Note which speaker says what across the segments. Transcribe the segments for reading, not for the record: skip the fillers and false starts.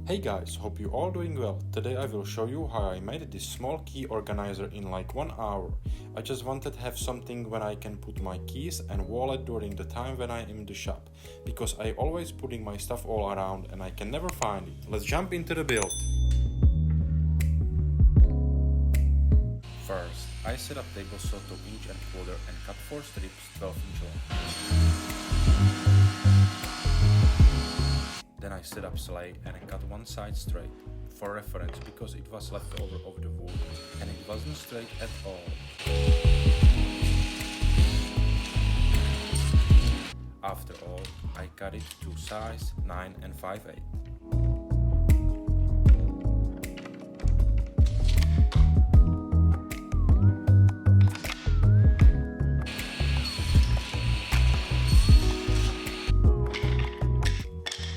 Speaker 1: Hey guys, hope you all doing well. Today I will show you how I made this small key organizer in like 1 hour. I just wanted to have something when I can put my keys and wallet during the time when I am in the shop, because I always putting my stuff all around and I can never find it. Let's jump into the build. First, I set up table saw to 1 1/4 inch and cut 4 strips 12 inch long. Then I set up sleigh and I cut one side straight, for reference because it was left over of the wood and it wasn't straight at all. After all, I cut it to size 9 and 5/8.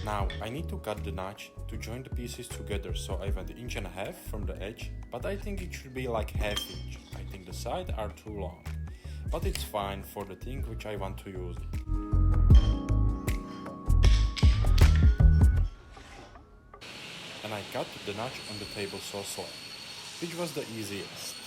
Speaker 1: Now I need to cut the notch to join the pieces together, so I went 1.5 inches from the edge, but I think it should be like 1/2 inch. I think the sides are too long, but it's fine for the thing which I want to use it. And I cut the notch on the table saw slab, which was the easiest.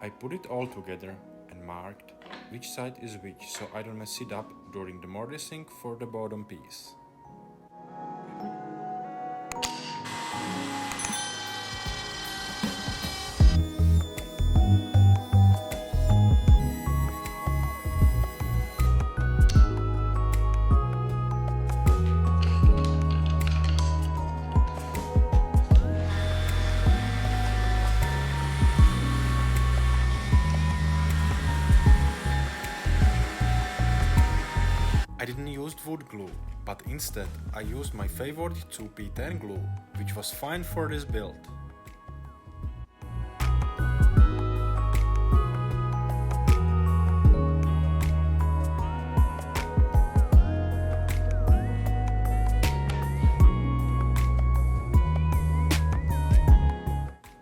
Speaker 1: I put it all together and marked which side is which, so I don't mess it up during the mortising for the bottom piece. I didn't use wood glue, but instead I used my favorite 2p10 glue, which was fine for this build.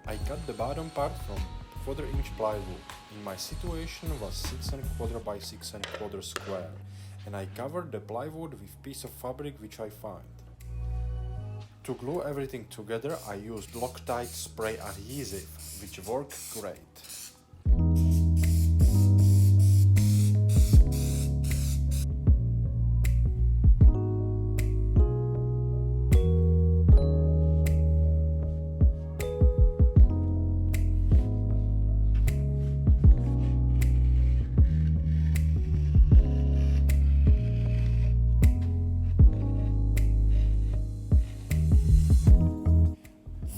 Speaker 1: I cut the bottom part from 1/4 inch plywood. In my situation was 6 1/4 by 6 1/4 square, and I covered the plywood with piece of fabric which I find. To glue everything together I used Loctite spray adhesive, which worked great.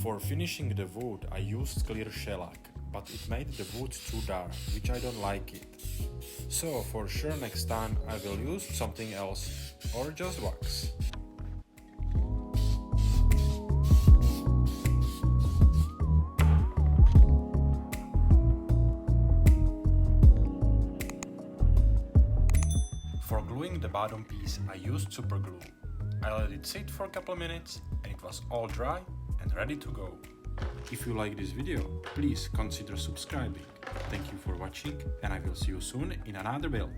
Speaker 1: For finishing the wood I used clear shellac, but it made the wood too dark, which I don't like it. So for sure next time I will use something else, or just wax. For gluing the bottom piece I used super glue. I let it sit for a couple of minutes and it was all dry and ready to go. If you like this video, please consider subscribing. Thank you for watching and I will see you soon in another build.